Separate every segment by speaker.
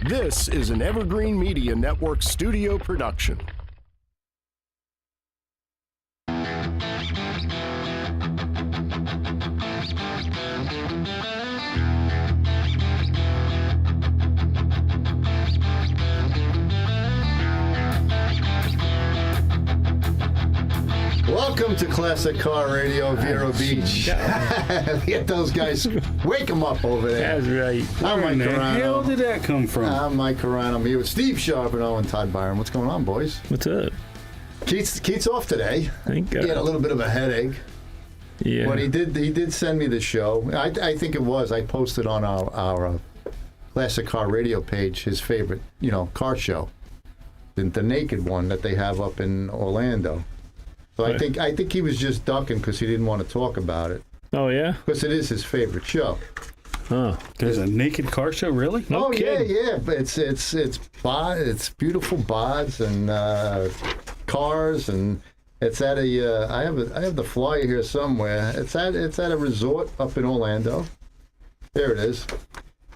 Speaker 1: This is an Evergreen Media Network studio production.
Speaker 2: Welcome to Classic Car Radio, Vero Beach. Get those guys, wake them up over there.
Speaker 3: That's right.
Speaker 2: I'm Mike
Speaker 3: Where the
Speaker 2: Carano.
Speaker 3: hell did that come from?
Speaker 2: I'm Mike Carano. I'm here with Steve Sharp and Owen Todd Byron. What's going on, boys?
Speaker 3: What's up?
Speaker 2: Keith's off today.
Speaker 3: Thank God.
Speaker 2: He had a little bit of a headache.
Speaker 3: Yeah.
Speaker 2: But he did send me the show. I think it was. I posted on our Classic Car Radio page his favorite, car show, the naked one that they have up in Orlando. So
Speaker 3: Right.
Speaker 2: I think he was just ducking because he didn't want to talk about it.
Speaker 3: Oh, yeah?
Speaker 2: Because it is his favorite show.
Speaker 3: Huh.
Speaker 4: There's a naked car show, really?
Speaker 3: No kidding.
Speaker 2: yeah. But it's beautiful bods and cars, and it's at a. I have the flyer here somewhere. It's at a resort up in Orlando. There it is.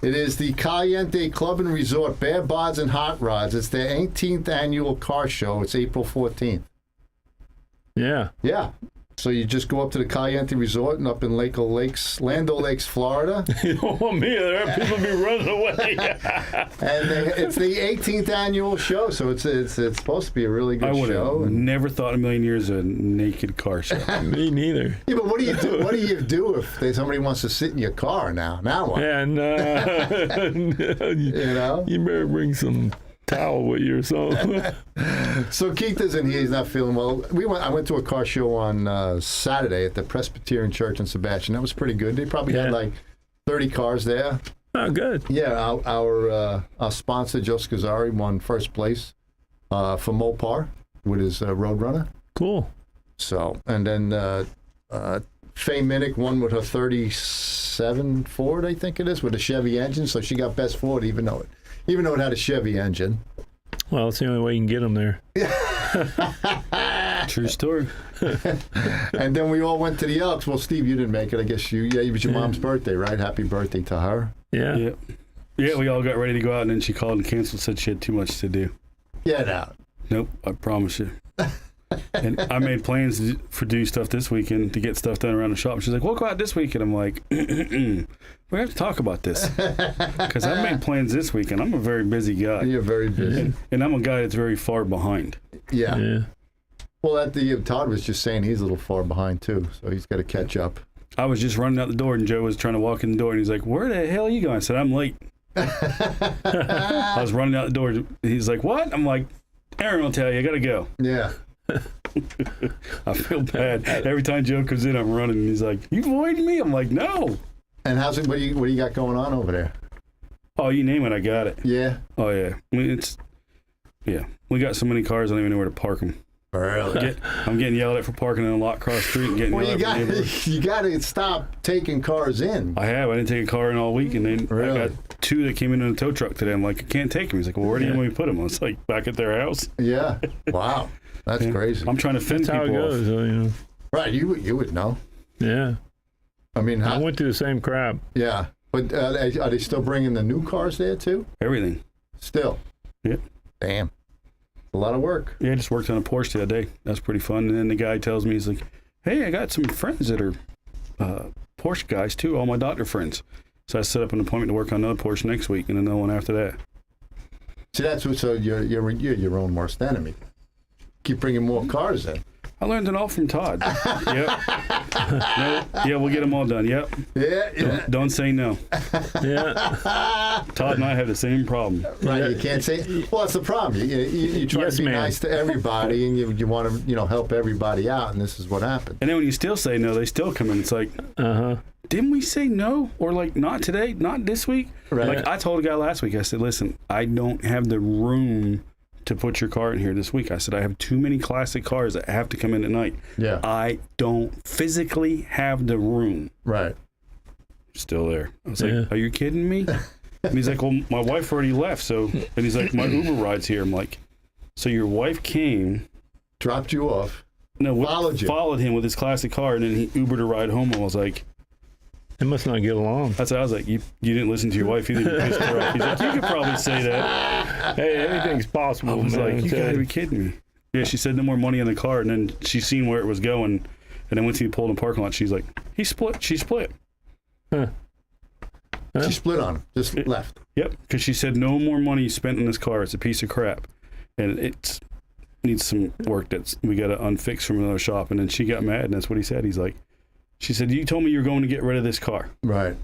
Speaker 2: It is the Caliente Club and Resort, Bear Bods and Hot Rods. It's their 18th annual car show. It's April 14th.
Speaker 3: Yeah.
Speaker 2: Yeah. So you just go up to the Caliente Resort and up in Lando Lakes, Florida.
Speaker 3: You don't want me there. People be running away.
Speaker 2: And it's the 18th annual show, so it's supposed to be a really good
Speaker 4: I would
Speaker 2: show.
Speaker 4: have never thought in a million years a naked car show.
Speaker 3: Me neither.
Speaker 2: Yeah, but what do you do? What do you do if somebody wants to sit in your car now? Now what?
Speaker 3: And you better bring some towel with you or something.
Speaker 2: So Keith isn't here. He's not feeling well. I went to a car show on Saturday at the Presbyterian Church in Sebastian. That was pretty good. They probably had like 30 cars there.
Speaker 3: Oh, good.
Speaker 2: Yeah, our sponsor, Joe Scazzari, won first place for Mopar with his Roadrunner.
Speaker 3: Cool.
Speaker 2: So, and then Faye Minnick won with her 37 Ford, I think it is, with a Chevy engine. So she got best Ford, even though it had a Chevy engine.
Speaker 3: Well, it's the only way you can get them there.
Speaker 4: True story.
Speaker 2: And then we all went to the Elks. Well, Steve, you didn't make it. I guess it was your mom's birthday, right? Happy birthday to her.
Speaker 3: Yeah.
Speaker 4: Yeah, we all got ready to go out, and then she called and canceled, said she had too much to do.
Speaker 2: Get out.
Speaker 4: Nope, I promise you. And I made plans to do stuff this weekend, to get stuff done around the shop. She's like, we'll go out this weekend. I'm like, we have to talk about this. Because I made plans this weekend. I'm a very busy guy.
Speaker 2: You're very busy.
Speaker 4: And I'm a guy that's very far behind.
Speaker 2: Yeah. Well, Todd was just saying he's a little far behind, too, so he's got to catch up.
Speaker 4: I was just running out the door, and Joe was trying to walk in the door, and he's like, where the hell are you going? I said, I'm late. I was running out the door. He's like, what? I'm like, Aaron will tell you, I got to go.
Speaker 2: Yeah.
Speaker 4: I feel bad. Every time Joe comes in, I'm running, and he's like, you avoiding me? I'm like, no.
Speaker 2: And what do you got going on over there?
Speaker 4: Oh, you name it, I got it.
Speaker 2: Yeah.
Speaker 4: Oh, yeah. I mean, we got so many cars, I don't even know where to park them.
Speaker 2: Really?
Speaker 4: I'm getting yelled at for parking in a lot across the street. And getting yelled at
Speaker 2: you got to stop taking cars in.
Speaker 4: I didn't take a car in all week, and then
Speaker 2: Really?
Speaker 4: I got two that came in a tow truck today. I'm like, I can't take them. He's like, well, where do you want me to put them? I was like, back at their house.
Speaker 2: Yeah. Wow. That's crazy.
Speaker 4: I'm trying to fend
Speaker 3: That's how it
Speaker 4: people
Speaker 3: goes.
Speaker 4: off.
Speaker 2: Right. You would know.
Speaker 3: Yeah.
Speaker 2: I mean,
Speaker 3: I went through the same crap.
Speaker 2: Yeah. But are they still bringing the new cars there, too?
Speaker 4: Everything.
Speaker 2: Still?
Speaker 4: Yeah.
Speaker 2: Damn. A lot of work.
Speaker 4: Yeah, I just worked on a Porsche the other day. That's pretty fun. And then the guy tells me, he's like, hey, I got some friends that are Porsche guys, too, all my doctor friends. So I set up an appointment to work on another Porsche next week and another one after that.
Speaker 2: See, so you're your own worst enemy. Keep bringing more cars in.
Speaker 4: I learned it all from Todd. Yep. No, yeah, we'll get them all done. Yep.
Speaker 2: Yeah.
Speaker 4: Don't say no.
Speaker 3: Yeah.
Speaker 4: Todd and I have the same problem.
Speaker 2: Right. You can't say. Well, that's the problem. You try
Speaker 3: Yes,
Speaker 2: to be
Speaker 3: ma'am.
Speaker 2: nice to everybody, and you want to help everybody out, and this is what happened.
Speaker 4: And then when you still say no, they still come in. It's like, didn't we say no? Or like, not today? Not this week?
Speaker 2: Right.
Speaker 4: Like, I told a guy last week, I said, listen, I don't have the room to put your car in here this week. I said, I have too many classic cars that have to come in at night.
Speaker 2: Yeah.
Speaker 4: I don't physically have the room.
Speaker 2: Right.
Speaker 4: Still there. I was like, are you kidding me? And he's like, well, my wife already left. So, and he's like, my Uber ride's here. I'm like, so your wife came,
Speaker 2: Dropped you off.
Speaker 4: no,
Speaker 2: Followed you.
Speaker 4: followed him with his classic car, and then he Ubered a ride home. I was like,
Speaker 3: They must not get along.
Speaker 4: That's what I was like. You didn't listen to your wife either. You pissed her off. He's like, you could probably say that.
Speaker 3: Hey, anything's possible.
Speaker 4: I was
Speaker 3: man.
Speaker 4: like, you gotta be kidding me. Yeah, she said no more money in the car, and then she seen where it was going, and then once he pulled in the parking lot, she's like, he split. She split.
Speaker 3: Huh.
Speaker 2: She split on him, just left.
Speaker 4: Yep, because she said no more money spent in this car. It's a piece of crap, and it needs some work that we got to unfix from another shop. And then she got mad, and that's what he said. He's like, she said, you told me you were going to get rid of this car.
Speaker 2: Right.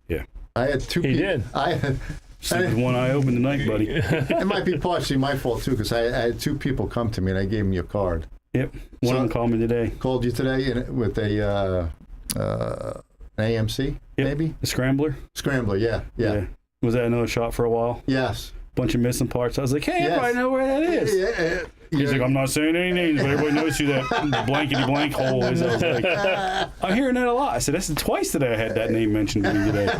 Speaker 4: Yeah.
Speaker 2: I had two
Speaker 3: He
Speaker 2: people.
Speaker 3: did.
Speaker 4: She said, one eye open tonight, buddy.
Speaker 2: It might be partially my fault, too, because I had two people come to me, and I gave them your card.
Speaker 4: Yep. One of them called me today.
Speaker 2: Called you today with a an AMC, maybe?
Speaker 4: The Scrambler?
Speaker 2: Scrambler, yeah.
Speaker 4: Was that another shop for a while?
Speaker 2: Yes.
Speaker 4: Bunch of missing parts. I was like, hey,
Speaker 2: Yes.
Speaker 4: everybody know where that is.
Speaker 2: Yeah.
Speaker 4: He's like, I'm not saying any names, but everybody knows who that blankety blank hole is. I was like, I'm hearing that a lot. I said, that's twice today I had that name mentioned to me today.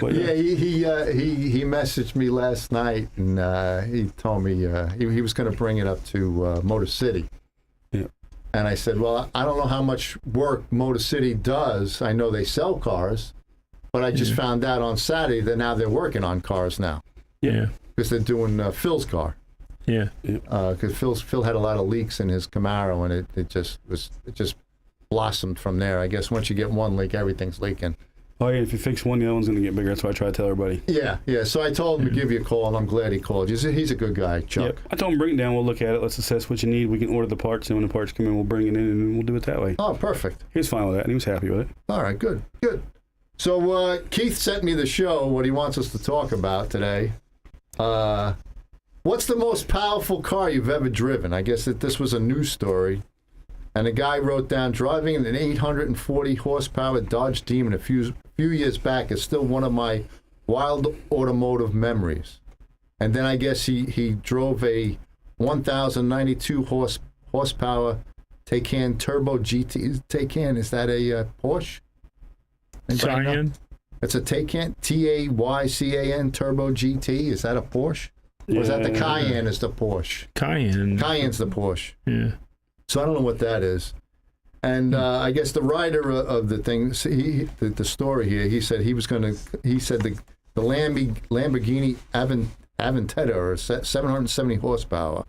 Speaker 4: But,
Speaker 2: Yeah, he messaged me last night, and he told me he was going to bring it up to Motor City.
Speaker 4: Yeah.
Speaker 2: And I said, well, I don't know how much work Motor City does. I know they sell cars, but I just found out on Saturday that now they're working on cars now.
Speaker 3: Yeah.
Speaker 2: Because they're doing Phil's car.
Speaker 3: Yeah.
Speaker 2: Because Phil had a lot of leaks in his Camaro, and it just blossomed from there. I guess once you get one leak, everything's leaking.
Speaker 4: oh, yeah, if you fix one, the other one's going to get bigger. That's why I try to tell everybody.
Speaker 2: Yeah. So I told him to give you a call, and I'm glad he called you. He's a good guy, Chuck.
Speaker 4: Yep. I told him, bring it down. We'll look at it. Let's assess what you need. We can order the parts, and when the parts come in, we'll bring it in, and we'll do it that way.
Speaker 2: Oh, perfect.
Speaker 4: He was fine with that, and he was happy with it.
Speaker 2: All right, good. So Keith sent me the show, what he wants us to talk about today. What's the most powerful car you've ever driven? I guess that this was a news story. And a guy wrote down, driving an 840 horsepower Dodge Demon a few years back is still one of my wild automotive memories. And then I guess he drove a 1,092 horsepower Taycan Turbo GT. Taycan, is that a Porsche? Anybody know?
Speaker 3: Cayenne?
Speaker 2: It's a Taycan, Taycan Turbo GT. Is that a Porsche? Or is that the Cayenne is the Porsche?
Speaker 3: Cayenne.
Speaker 2: Cayenne's the Porsche.
Speaker 3: Yeah.
Speaker 2: So I don't know what that is. And I guess the writer of the thing, the story here, he said the Lamborghini Aventador, or 770 horsepower.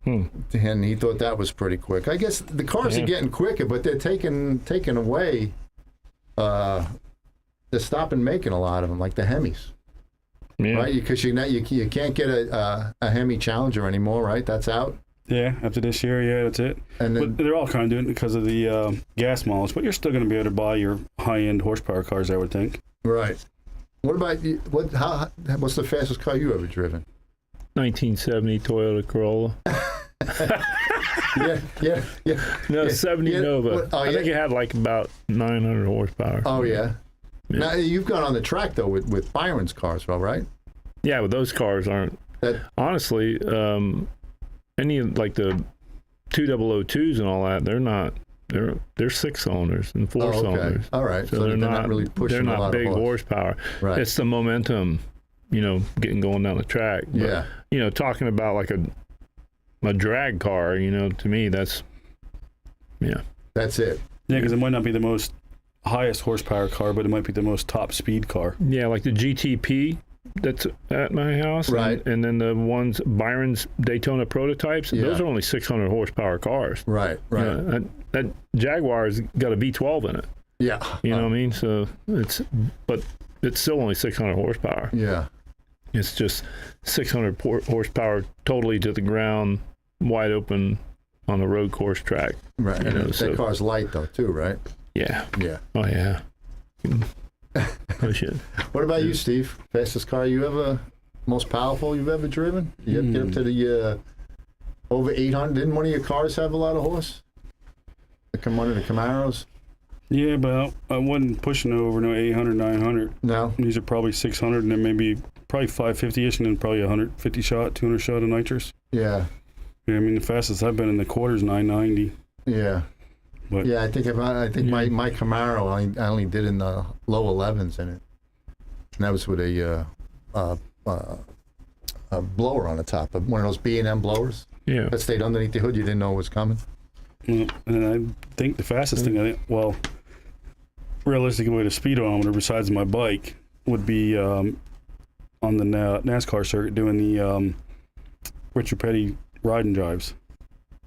Speaker 2: And he thought that was pretty quick. I guess the cars are getting quicker, but they're taking away, they're stopping making a lot of them, like the Hemis.
Speaker 3: Yeah.
Speaker 2: Right? Because you can't get a Hemi Challenger anymore, right? That's out.
Speaker 4: Yeah, after this year, yeah, that's it.
Speaker 2: And then,
Speaker 4: but they're all kind of doing it because of the gas mileage, but you're still going to be able to buy your high-end horsepower cars, I would think.
Speaker 2: right. What about you? What's the fastest car you ever driven?
Speaker 3: 1970 Toyota Corolla.
Speaker 2: Yeah.
Speaker 3: No,
Speaker 2: Yeah,
Speaker 3: 70
Speaker 2: yeah.
Speaker 3: Nova.
Speaker 2: I
Speaker 3: think it had like about 900 horsepower.
Speaker 2: Oh, yeah.
Speaker 3: Yeah.
Speaker 2: Now, you've gone on the track, though, with Byron's cars, well, right?
Speaker 3: Yeah, but those cars aren't. Honestly, any like the 2002s and all that, they're not. They're 6 cylinders and 4 cylinders.
Speaker 2: All right.
Speaker 3: So they're not
Speaker 2: really pushing
Speaker 3: They're not
Speaker 2: a lot
Speaker 3: big
Speaker 2: of
Speaker 3: horsepower.
Speaker 2: Right.
Speaker 3: It's the momentum, getting going down the track. But,
Speaker 2: Yeah.
Speaker 3: Talking about like a drag car, to me that's
Speaker 2: That's it.
Speaker 4: Yeah, because it might not be the most highest horsepower car, but it might be the most top speed car.
Speaker 3: Yeah, like the GTP that's at my house.
Speaker 2: Right.
Speaker 3: And then the ones, Byron's Daytona prototypes, those are only 600 horsepower cars.
Speaker 2: Right.
Speaker 3: That Jaguar's got a V12 in it.
Speaker 2: Yeah.
Speaker 3: You know what I mean? So but it's still only 600 horsepower.
Speaker 2: Yeah.
Speaker 3: It's just 600 horsepower totally to the ground, wide open on a road course track.
Speaker 2: Right. And that car's light, though, too, right?
Speaker 3: Yeah.
Speaker 2: Yeah.
Speaker 3: Oh, yeah. Oh, shit.
Speaker 2: What about you, Steve? Fastest car most powerful you've ever driven? You have to get up to the over 800. Didn't one of your cars have a lot of horse? One of the Camaros?
Speaker 4: Yeah, but I wasn't pushing over no 800, 900.
Speaker 2: No.
Speaker 4: These are probably 600, and then maybe probably 550-ish, and then probably 150 shot, 200 shot of nitrous.
Speaker 2: Yeah.
Speaker 4: Yeah, I mean, the fastest I've been in the quarters 990.
Speaker 2: Yeah.
Speaker 4: But
Speaker 2: Yeah, I think my Camaro, I only did in the low 11s in it. And that was with a blower on the top, one of those B&M blowers.
Speaker 3: Yeah.
Speaker 2: That stayed underneath the hood. You didn't know it was coming.
Speaker 4: and then I think the fastest thing, realistically with a speedometer besides my bike would be on the NASCAR circuit doing the Richard Petty ride and drives.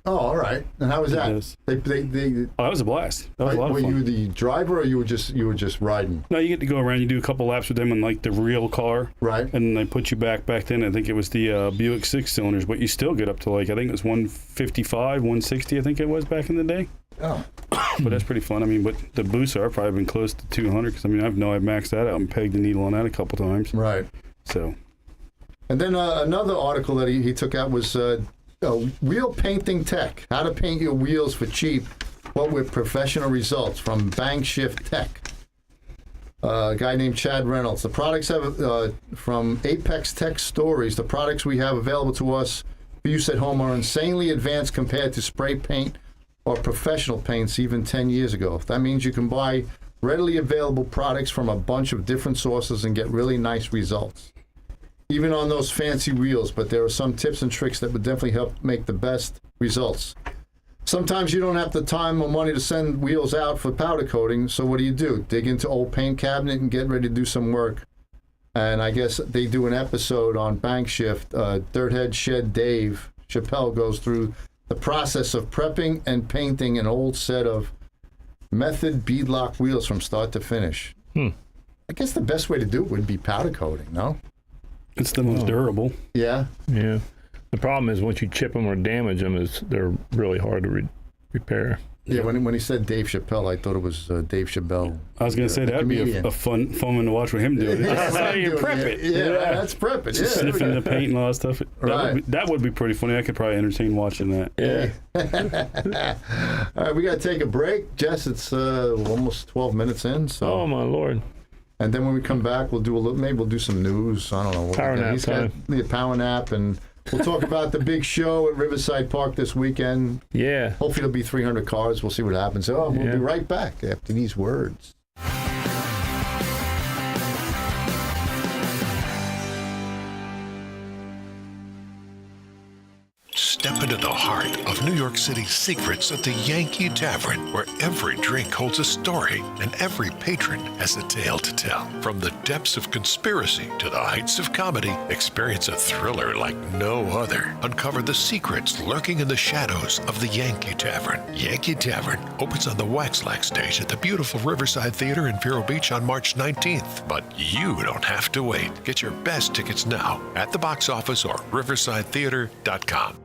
Speaker 2: Oh, all right. And how was that?
Speaker 4: Yes.
Speaker 2: They
Speaker 4: Oh, that was a blast. That was a lot of fun.
Speaker 2: Were you the driver, or you were just riding?
Speaker 4: No, you get to go around. You do a couple laps with them in like the real car,
Speaker 2: Right.
Speaker 4: and then they put you back then. I think it was the Buick 6-cylinders, but you still get up to like I think it was 155, 160. I think it was back in the day.
Speaker 2: Oh.
Speaker 4: But that's pretty fun. I mean, but the Busa, I've probably been close to 200 because I mean I've maxed that out and pegged the needle on that a couple times.
Speaker 2: Right.
Speaker 4: So.
Speaker 2: And then another article that he took out was wheel painting tech. How to paint your wheels for cheap, but with professional results from Bang Shift Tech. A guy named Chad Reynolds. The products have from Apex Tech Stories. The products we have available to us for use at home are insanely advanced compared to spray paint or professional paints even 10 years ago. That means you can buy readily available products from a bunch of different sources and get really nice results, even on those fancy wheels. But there are some tips and tricks that would definitely help make the best results. Sometimes you don't have the time or money to send wheels out for powder coating, so what do? Dig into old paint cabinet and get ready to do some work. And I guess they do an episode on Bank Shift. Dirthead Shed Dave Chappelle goes through the process of prepping and painting an old set of method beadlock wheels from start to finish. I guess the best way to do it would be powder coating, no?
Speaker 4: It's the most durable.
Speaker 2: Yeah?
Speaker 3: Yeah. The problem is once you chip them or damage them, they're really hard to repair.
Speaker 2: Yeah, when he said Dave Chappelle, I thought it was Dave Chappelle.
Speaker 4: I was going to say that'd be a fun one to watch with him do it.
Speaker 3: That's how you prep it.
Speaker 2: Yeah, that's prep it.
Speaker 4: Just sniffing the paint and all that stuff. That would be pretty funny. I could probably entertain watching that.
Speaker 3: Yeah.
Speaker 2: All right, we got to take a break. Jess, it's almost 12 minutes in. So.
Speaker 3: Oh, my Lord.
Speaker 2: And then when we come back, we'll do some news. I don't know.
Speaker 3: Power nap time.
Speaker 2: The power nap, and we'll talk about the big show at Riverside Park this weekend.
Speaker 3: Yeah.
Speaker 2: Hopefully there'll be 300 cars. We'll see what happens. We'll be right back after these words.
Speaker 1: Step into the heart of New York City's secrets at the Yankee Tavern, where every drink holds a story and every patron has a tale to tell. From the depths of conspiracy to the heights of comedy, experience a thriller like no other. Uncover the secrets lurking in the shadows of the Yankee Tavern. Yankee Tavern opens on the Waxlax stage at the beautiful Riverside Theater in Vero Beach on March 19th. But you don't have to wait. Get your best tickets now at the box office or riversidetheater.com.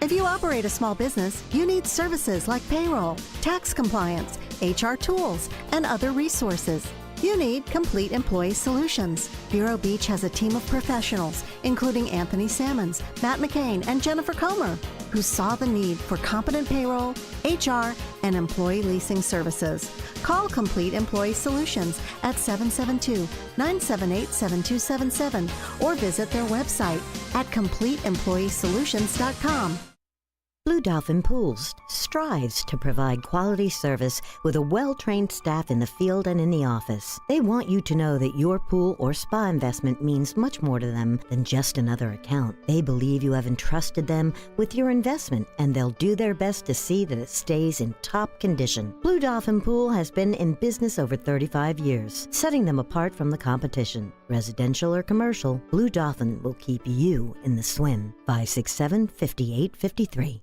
Speaker 5: If you operate a small business, you need services like payroll, tax compliance, HR tools, and other resources. You need Complete Employee Solutions. Vero Beach has a team of professionals, including Anthony Sammons, Matt McCain, and Jennifer Comer, who saw the need for competent payroll, HR, and employee leasing services. Call Complete Employee Solutions at 772-978-7277 or visit their website at CompleteEmployeeSolutions.com.
Speaker 6: Blue Dolphin Pools strives to provide quality service with a well-trained staff in the field and in the office. They want you to know that your pool or spa investment means much more to them than just another account. They believe you have entrusted them with your investment, and they'll do their best to see that it stays in top condition. Blue Dolphin Pool has been in business over 35 years, setting them apart from the competition. Residential or commercial, Blue Dolphin will keep you in the swim. 567-5853.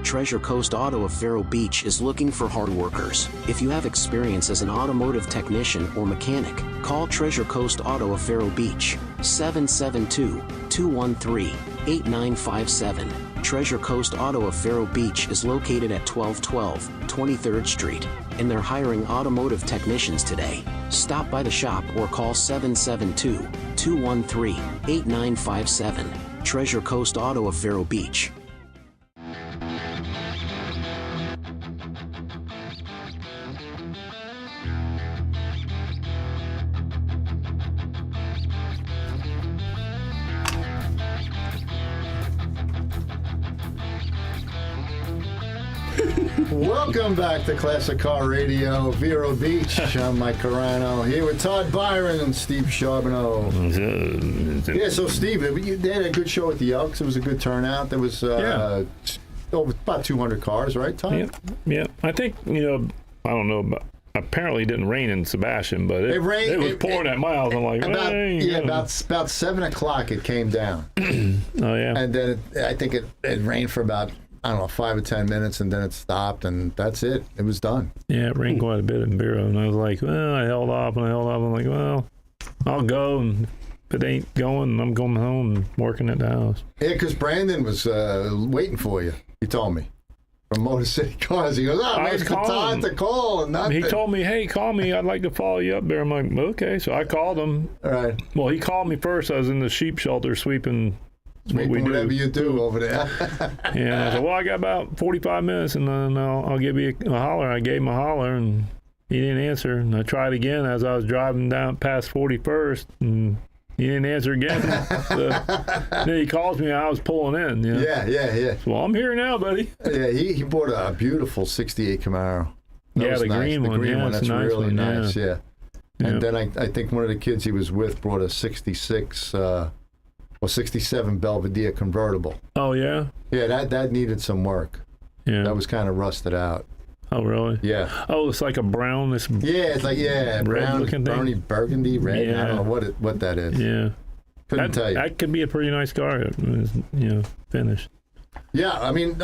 Speaker 7: Treasure Coast Auto of Vero Beach is looking for hard workers. If you have experience as an automotive technician or mechanic, call Treasure Coast Auto of Vero Beach, 772-213-8957. Treasure Coast Auto of Vero Beach is located at 1212 23rd Street, and they're hiring automotive technicians today. Stop by the shop or call 772-213-8957. Treasure Coast Auto of Vero Beach.
Speaker 2: Welcome back to Classic Car Radio, Vero Beach. I'm Mike Carano, here with Todd Byron and Steve Charbonneau. Yeah, so Steve, they had a good show at the Elks. It was a good turnout. There was over about 200 cars, right, Todd?
Speaker 3: Yeah. I think, I don't know about. Apparently, it didn't rain in Sebastian, but it rained. It was pouring at my house. I'm like,
Speaker 2: about 7 o'clock it came down.
Speaker 3: Oh yeah.
Speaker 2: And then I think it rained for about, I don't know, 5 or 10 minutes, and then it stopped, and that's it. It was done.
Speaker 3: Yeah, it rained quite a bit in Bureau, and I was like, well, I held off. I'm like, well, I'll go, and if it ain't going, I'm going home and working at the house.
Speaker 2: Yeah, because Brandon was waiting for you. He told me. From Motor City Cars. He goes,
Speaker 3: I was
Speaker 2: time to call. And nothing.
Speaker 3: He told me, hey, call me. I'd like to follow you up there. I'm like, okay. So I called him.
Speaker 2: All right.
Speaker 3: Well, he called me first. I was in the sheep shelter sweeping
Speaker 2: whatever you do over there.
Speaker 3: Yeah. I said, well, I got about 45 minutes, and then I'll give you a holler. I gave him a holler, and he didn't answer. And I tried again as I was driving down past 41st, and he didn't answer again. So, then he calls me. I was pulling in. You know?
Speaker 2: Yeah.
Speaker 3: So, well, I'm here now, buddy.
Speaker 2: Yeah, he bought a beautiful 68 Camaro.
Speaker 3: Yeah, the green one.
Speaker 2: The green one, that's
Speaker 3: nice
Speaker 2: really
Speaker 3: one,
Speaker 2: nice, yeah. And
Speaker 3: Yeah.
Speaker 2: then I think one of the kids he was with brought a 66 or 67 Belvedere convertible.
Speaker 3: Oh, yeah?
Speaker 2: Yeah, that needed some work.
Speaker 3: Yeah.
Speaker 2: That was kind of rusted out.
Speaker 3: Oh, really?
Speaker 2: Yeah.
Speaker 3: Oh, it's like a brown.
Speaker 2: It's like brown,
Speaker 3: looking
Speaker 2: burgundy, red.
Speaker 3: Yeah.
Speaker 2: I don't know what that is.
Speaker 3: Yeah.
Speaker 2: Couldn't tell you.
Speaker 3: That could be a pretty nice car. Finished.
Speaker 2: Yeah, I mean,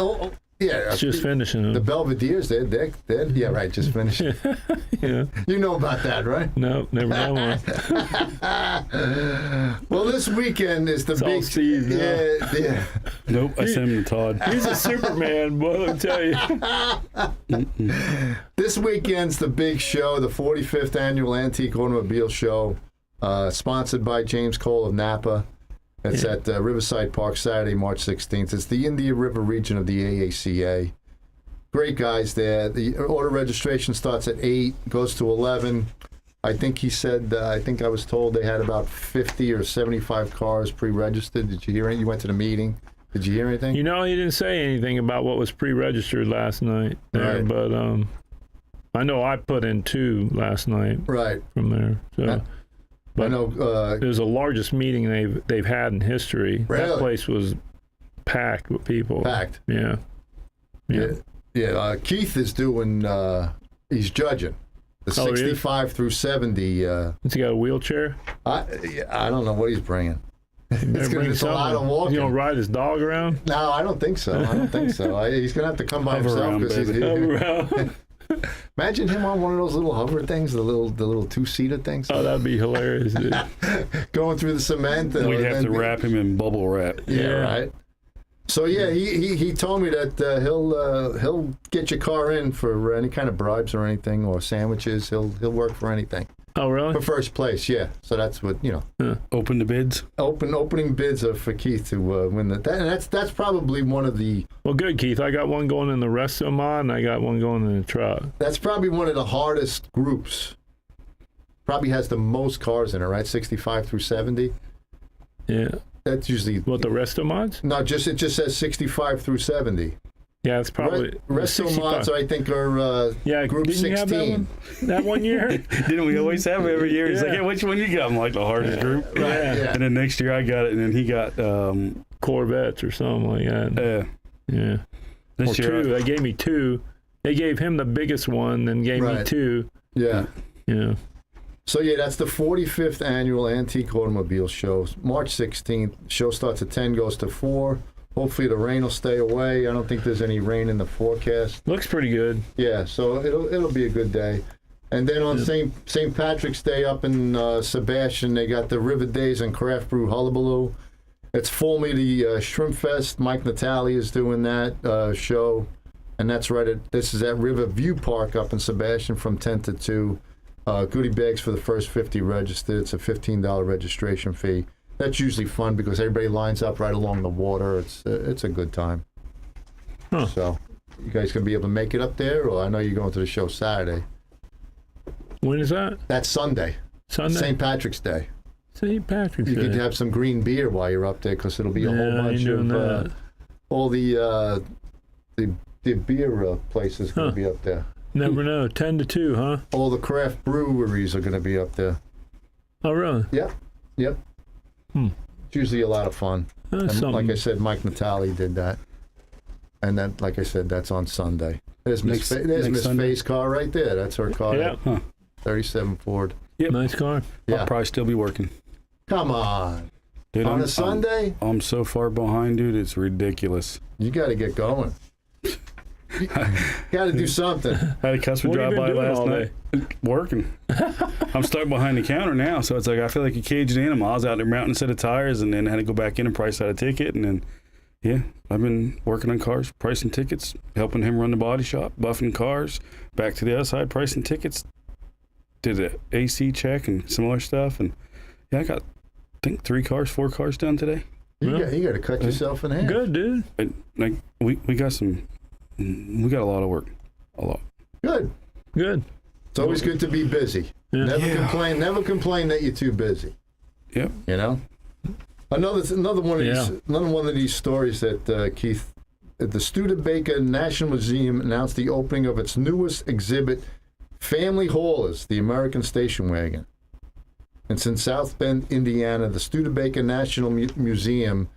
Speaker 3: It's just finishing.
Speaker 2: The Belvederes, they're yeah, right, just finishing.
Speaker 3: Yeah.
Speaker 2: You know about that, right?
Speaker 3: No, never done one.
Speaker 2: Well, this weekend is the
Speaker 3: It's
Speaker 2: big.
Speaker 3: all Steve now.
Speaker 2: Yeah.
Speaker 4: Nope, I sent him to Todd.
Speaker 3: He's a Superman, boy, let me tell you.
Speaker 2: This weekend's the big show, the 45th Annual Antique Automobile Show, sponsored by James Cole of Napa. It's at Riverside Park, Saturday, March 16th. It's the Indian River region of the AACA. Great guys there. The order registration starts at 8, goes to 11. I think he said, I think I was told they had about 50 or 75 cars pre-registered. Did you hear anything? You went to the meeting. Did you hear anything?
Speaker 3: You know, he didn't say anything about what was pre-registered last night there,
Speaker 2: Right.
Speaker 3: but I know I put in 2 last night
Speaker 2: Right.
Speaker 3: from there. So. But
Speaker 2: I know.
Speaker 3: it was the largest meeting they've had in history.
Speaker 2: Really?
Speaker 3: That place was packed with people.
Speaker 2: Packed.
Speaker 3: Yeah.
Speaker 2: Keith is doing. He's judging the 65 through 70.
Speaker 3: Has he got a wheelchair?
Speaker 2: I don't know what he's bringing. It's a lot of walking.
Speaker 3: You gonna ride his dog around?
Speaker 2: No, I don't think so. He's gonna have to come by himself because he's
Speaker 3: around.
Speaker 2: Imagine him on one of those little hover things, the little 2-seater things.
Speaker 3: Oh, that'd be hilarious, dude.
Speaker 2: Going through the cement.
Speaker 4: We'd have to wrap him in bubble wrap.
Speaker 2: Yeah, right. So he told me that he'll get your car in for any kind of bribes or anything or sandwiches. He'll work for anything.
Speaker 3: Oh, really?
Speaker 2: For first place, yeah. So that's what
Speaker 4: Open the bids.
Speaker 2: Opening bids are for Keith to win that. And that's probably one of the.
Speaker 3: Well, good, Keith. I got one going in the Resto Mod, and I got one going in the truck.
Speaker 2: That's probably one of the hardest groups. Probably has the most cars in it, right? 65 through 70.
Speaker 3: Yeah.
Speaker 2: That's usually
Speaker 3: What, the Resto Mods?
Speaker 2: no. It just says 65 through 70.
Speaker 3: Yeah, it's probably
Speaker 2: Resto Mods, I think, are group
Speaker 3: didn't
Speaker 2: 16.
Speaker 3: You have that one year?
Speaker 4: Didn't we always have it every year? He's like, hey, which one you got? I'm like, the hardest group.
Speaker 2: Right, yeah.
Speaker 4: And then next year I got it, and then he got
Speaker 3: Corvettes or something like that. Yeah.
Speaker 4: this
Speaker 3: Or
Speaker 4: year.
Speaker 3: 2. They gave me 2. They gave him the biggest one, then gave me 2.
Speaker 2: Yeah.
Speaker 3: Yeah.
Speaker 2: So, that's the 45th Annual Antique Automobile Show. March 16th. Show starts at 10, goes to 4. Hopefully the rain will stay away. I don't think there's any rain in the forecast.
Speaker 3: Looks pretty good.
Speaker 2: Yeah, so it'll be a good day. And then on St. Patrick's Day up in Sebastian, they got the River Days and Craft Brew Hullabaloo. It's Fulmy, the Shrimp Fest. Mike Natale is doing that show. And this is at River View Park up in Sebastian from 10 to 2. Goodie bags for the first 50 registered. It's a $15 registration fee. That's usually fun because everybody lines up right along the water. It's a good time.
Speaker 3: Huh.
Speaker 2: So, you guys gonna be able to make it up there, or I know you're going to the show Saturday.
Speaker 3: When is that?
Speaker 2: That's Sunday.
Speaker 3: St.
Speaker 2: Patrick's Day.
Speaker 3: St. Patrick's
Speaker 2: You
Speaker 3: Day.
Speaker 2: could have some green beer while you're up there because it'll be a whole bunch of all the beer places going to be up there.
Speaker 3: Never know. 10 to 2, huh?
Speaker 2: All the craft breweries are going to be up there.
Speaker 3: Oh, really?
Speaker 2: Yep. It's usually a lot of fun. And like I said, Mike Natale did that. And then, like I said, that's on Sunday. There's Miss
Speaker 4: Sunday.
Speaker 2: Faye's car right there. That's her car.
Speaker 3: Yeah.
Speaker 4: Huh.
Speaker 2: 37 Ford.
Speaker 4: Yep.
Speaker 3: Nice car.
Speaker 2: Yeah.
Speaker 4: I'll probably still be working.
Speaker 2: Come on.
Speaker 4: Dude,
Speaker 2: On a Sunday?
Speaker 4: I'm so far behind, dude. It's ridiculous.
Speaker 2: You got to get going. You got to do something.
Speaker 4: I had a customer
Speaker 3: What have
Speaker 4: drive
Speaker 3: you
Speaker 4: by
Speaker 3: been
Speaker 4: last
Speaker 3: doing
Speaker 4: night. Working. I'm stuck behind the counter now, so it's like I feel like a caged animal. I was out there mounting a set of tires, and then had to go back in and price out a ticket, and then, yeah, I've been working on cars, pricing tickets, helping him run the body shop, buffing cars, back to the other side, pricing tickets, did an AC check and some other stuff, and yeah, I got, I think 4 cars done today.
Speaker 2: You got to cut yourself in half.
Speaker 3: Good, dude.
Speaker 4: And, like we got a lot of work, a lot.
Speaker 2: Good.
Speaker 3: Good.
Speaker 2: It's always good to be busy.
Speaker 3: Yeah.
Speaker 2: Never complain that you're too busy.
Speaker 4: Yep.
Speaker 2: You know. Another one of these stories that Keith, the Studebaker National Museum announced the opening of its newest exhibit, Family Haulers, the American Station Wagon. It's in South Bend, Indiana. The Studebaker National Museum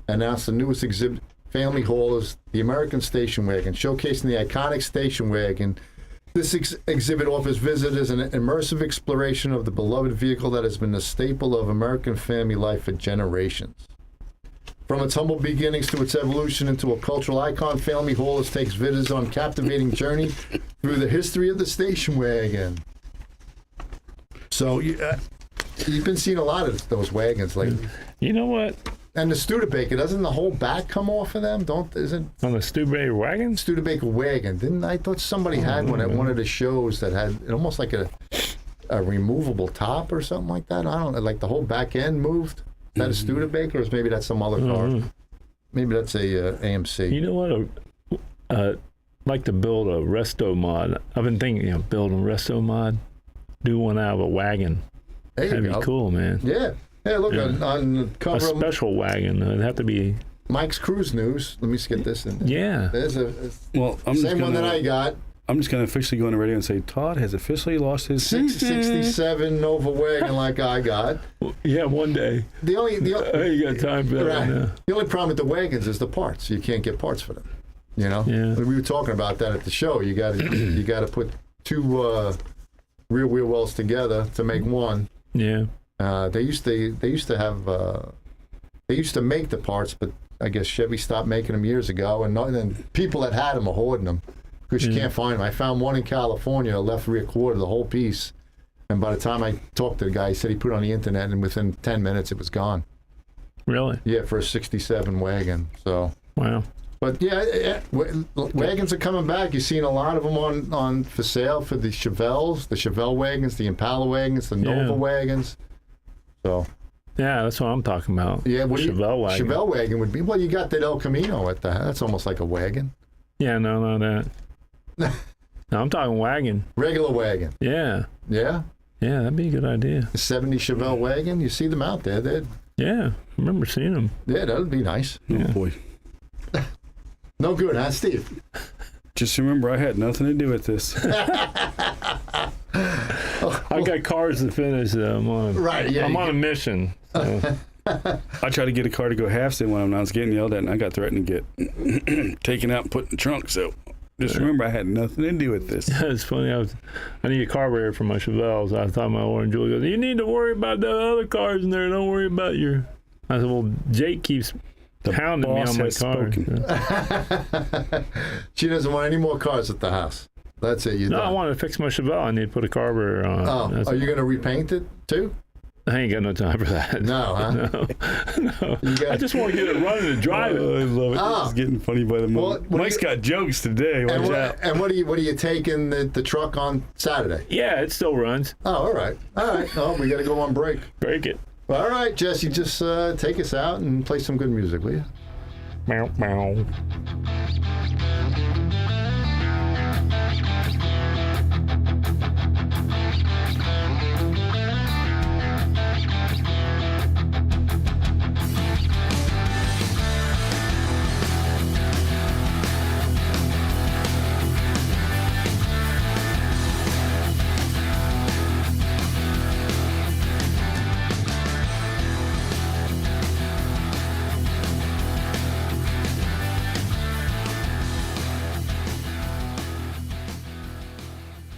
Speaker 2: announced the newest exhibit, Family Haulers, the American Station Wagon, showcasing the iconic station wagon. This exhibit offers visitors an immersive exploration of the beloved vehicle that has been a staple of American family life for generations. From its humble beginnings to its evolution into a cultural icon, Family Haulers takes visitors on a captivating journey through the history of the station wagon. So you've been seeing a lot of those wagons lately.
Speaker 3: You know what?
Speaker 2: And the Studebaker, doesn't the whole back come off of them? Isn't
Speaker 3: On the Studebaker wagon?
Speaker 2: Studebaker wagon? I thought somebody had one at one of the shows that had almost like a removable top or something like that. I don't know, like the whole back end moved. Is that a Studebaker, or maybe that's some other car? Maybe that's a AMC.
Speaker 3: You know what? I'd like to build a resto mod. I've been thinking, building a resto mod, do one out of a wagon.
Speaker 2: There you
Speaker 3: That'd
Speaker 2: go.
Speaker 3: be cool, man.
Speaker 2: Yeah. Hey, look, on the
Speaker 3: A
Speaker 2: cover of
Speaker 3: special wagon. It'd have to be.
Speaker 2: Mike's Cruise News. Let me just get this in there.
Speaker 3: Yeah.
Speaker 2: There's
Speaker 4: Well, I'm
Speaker 2: same one that I got.
Speaker 4: I'm just going to officially go on the radio and say Todd has officially lost his
Speaker 2: 67 Nova wagon like I got.
Speaker 3: Yeah, one day.
Speaker 2: The only
Speaker 3: Hey, you got time for that right now.
Speaker 2: The only problem with the wagons is the parts. You can't get parts for them. You know.
Speaker 3: Yeah.
Speaker 2: We were talking about that at the show. You got to put 2 rear wheel wells together to make one.
Speaker 3: Yeah.
Speaker 2: They used to have they used to make the parts, but I guess Chevy stopped making them years ago, and then people that had them are hoarding them because you can't find them. I found one in California, a left rear quarter, the whole piece, and by the time I talked to the guy, he said he put it on the internet, and within 10 minutes it was gone.
Speaker 3: Really?
Speaker 2: Yeah, for a '67 wagon. So.
Speaker 3: Wow.
Speaker 2: But yeah, wagons are coming back. You've seen a lot of them on for sale for the Chevelles, the Chevelle wagons, the Impala wagons, the Nova wagons. So.
Speaker 3: Yeah, that's what I'm talking about.
Speaker 2: Yeah,
Speaker 3: Chevelle wagon.
Speaker 2: Chevelle wagon would be. Well, you got that El Camino at that. That's almost like a wagon.
Speaker 3: Yeah, no, that. No, I'm talking wagon.
Speaker 2: Regular wagon.
Speaker 3: Yeah.
Speaker 2: Yeah.
Speaker 3: Yeah, that'd be a good idea.
Speaker 2: The '70 Chevelle wagon. You see them out there.
Speaker 3: Yeah, I remember seeing them.
Speaker 2: Yeah, that'd be nice.
Speaker 4: Oh, boy.
Speaker 2: No good, huh, Steve?
Speaker 4: Just remember, I had nothing to do with this.
Speaker 3: I got cars to finish. I'm on a mission. So.
Speaker 4: I tried to get a car to go half in one of them, and I was getting yelled at, and I got threatened to get taken out and put in the trunk. So just remember, I had nothing to do with this.
Speaker 3: It's funny. I need a carburetor for my Chevelles. I thought my orange Julie goes, "You need to worry about the other cars in there. Don't worry about your." I said, "Well, Jake keeps pounding me on my car."
Speaker 2: She doesn't want any more cars at the house. That's it.
Speaker 3: I want to fix my Chevelle. I need to put a carburetor on.
Speaker 2: Oh, are you going to repaint it too?
Speaker 3: I ain't got no time for that.
Speaker 2: No, huh?
Speaker 3: No. I just want to get it running and drive it.
Speaker 4: I love it.
Speaker 2: Oh.
Speaker 4: It's getting funny by the moment. Mike's got jokes today. Watch out.
Speaker 2: And what are you taking the truck on Saturday?
Speaker 3: Yeah, it still runs.
Speaker 2: Oh, all right. Oh, we got to go on break.
Speaker 3: Break it.
Speaker 2: All right, Jesse, just take us out and play some good music, will you?
Speaker 3: Meow, meow.